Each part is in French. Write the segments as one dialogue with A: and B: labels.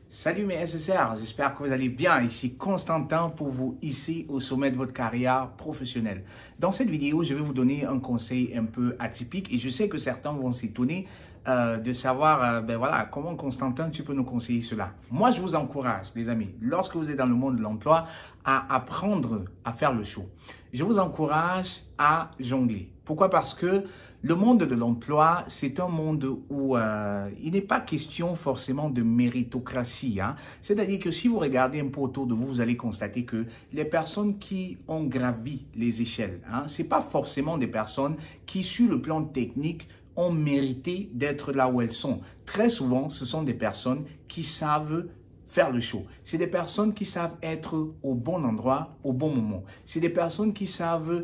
A: Salut mes SSR, j'espère que vous allez bien. Ici Constantin pour vous hisser au sommet de votre carrière professionnelle. Dans cette vidéo, je vais vous donner un conseil un peu atypique et je sais que certains vont s'étonner de savoir comment Constantin, tu peux nous conseiller cela. Moi, je vous encourage, les amis, lorsque vous êtes dans le monde de l'emploi, à apprendre à faire le show. Je vous encourage à jongler. Pourquoi? Parce que le monde de l'emploi, c'est un monde où il n'est pas question forcément de méritocratie. Hein? C'est-à-dire que si vous regardez un peu autour de vous, vous allez constater que les personnes qui ont gravi les échelles, ce n'est pas forcément des personnes qui, sur le plan technique, ont mérité d'être là où elles sont. Très souvent, ce sont des personnes qui savent faire le show. C'est des personnes qui savent être au bon endroit, au bon moment. C'est des personnes qui savent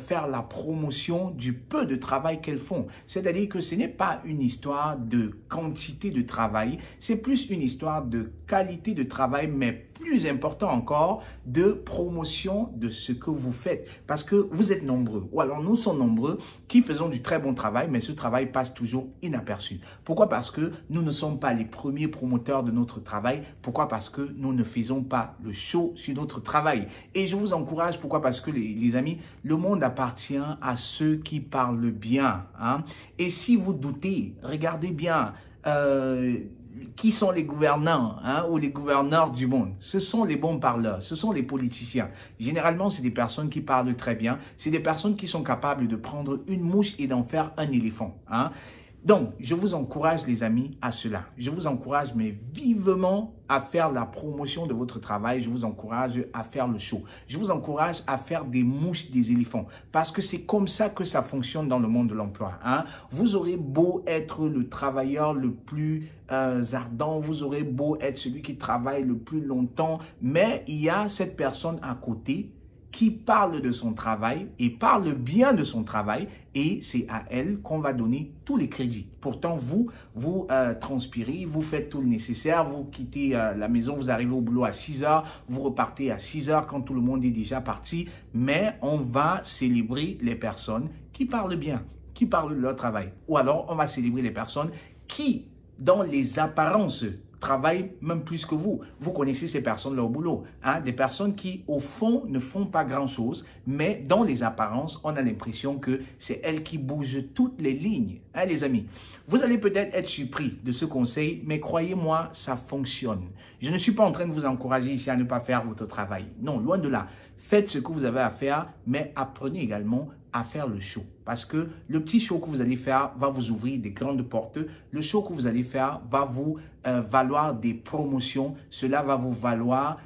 A: faire la promotion du peu de travail qu'elles font. C'est-à-dire que ce n'est pas une histoire de quantité de travail, c'est plus une histoire de qualité de travail, mais plus important encore, de promotion de ce que vous faites. Parce que vous êtes nombreux, ou alors nous sommes nombreux qui faisons du très bon travail, mais ce travail passe toujours inaperçu. Pourquoi? Parce que nous ne sommes pas les premiers promoteurs de notre travail. Pourquoi? Parce que nous ne faisons pas le show sur notre travail. Et je vous encourage, pourquoi? Parce que les amis, le monde appartient à ceux qui parlent bien. Hein? Et si vous doutez, regardez bien qui sont les gouvernants ou les gouverneurs du monde. Ce sont les bons parleurs, ce sont les politiciens. Généralement, c'est des personnes qui parlent très bien. C'est des personnes qui sont capables de prendre une mouche et d'en faire un éléphant. Hein? Donc, je vous encourage, les amis, à cela. Je vous encourage, mais vivement, à faire la promotion de votre travail. Je vous encourage à faire le show. Je vous encourage à faire des mouches, des éléphants. Parce que c'est comme ça que ça fonctionne dans le monde de l'emploi. Hein? Vous aurez beau être le travailleur le plus ardent, vous aurez beau être celui qui travaille le plus longtemps, mais il y a cette personne à côté qui parle de son travail et parle bien de son travail et c'est à elle qu'on va donner tous les crédits. Pourtant, vous transpirez, vous faites tout le nécessaire, vous quittez la maison, vous arrivez au boulot à 6 heures, vous repartez à 6 heures quand tout le monde est déjà parti, mais on va célébrer les personnes qui parlent bien, qui parlent de leur travail. Ou alors, on va célébrer les personnes qui, dans les apparences, travaillent même plus que vous. Vous connaissez ces personnes-là au boulot. Hein? Des personnes qui, au fond, ne font pas grand-chose, mais dans les apparences, on a l'impression que c'est elles qui bougent toutes les lignes. Hein, les amis? Vous allez peut-être être surpris de ce conseil, mais croyez-moi, ça fonctionne. Je ne suis pas en train de vous encourager ici à ne pas faire votre travail. Non, loin de là. Faites ce que vous avez à faire, mais apprenez également à faire le show. Parce que le petit show que vous allez faire va vous ouvrir des grandes portes. Le show que vous allez faire va vous valoir des promotions. Cela va vous valoir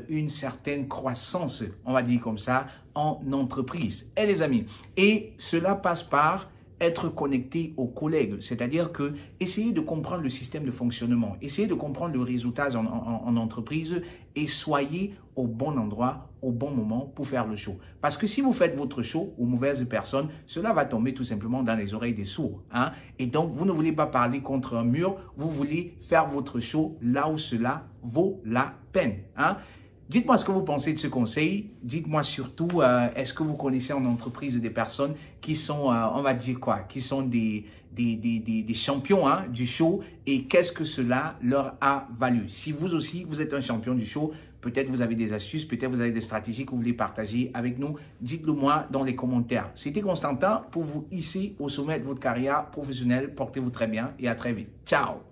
A: une certaine croissance, on va dire comme ça, en entreprise. Et les amis, et cela passe par être connecté aux collègues, c'est-à-dire que essayez de comprendre le système de fonctionnement, essayez de comprendre le réseautage en entreprise et soyez au bon endroit, au bon moment pour faire le show. Parce que si vous faites votre show aux mauvaises personnes, cela va tomber tout simplement dans les oreilles des sourds. Hein? Et donc, vous ne voulez pas parler contre un mur, vous voulez faire votre show là où cela vaut la peine. Hein? Dites-moi ce que vous pensez de ce conseil. Dites-moi surtout, est-ce que vous connaissez en entreprise des personnes qui sont, on va dire quoi, qui sont des champions du show et qu'est-ce que cela leur a valu? Si vous aussi, vous êtes un champion du show, peut-être vous avez des astuces, peut-être vous avez des stratégies que vous voulez partager avec nous. Dites-le moi dans les commentaires. C'était Constantin pour vous hisser au sommet de votre carrière professionnelle. Portez-vous très bien et à très vite. Ciao!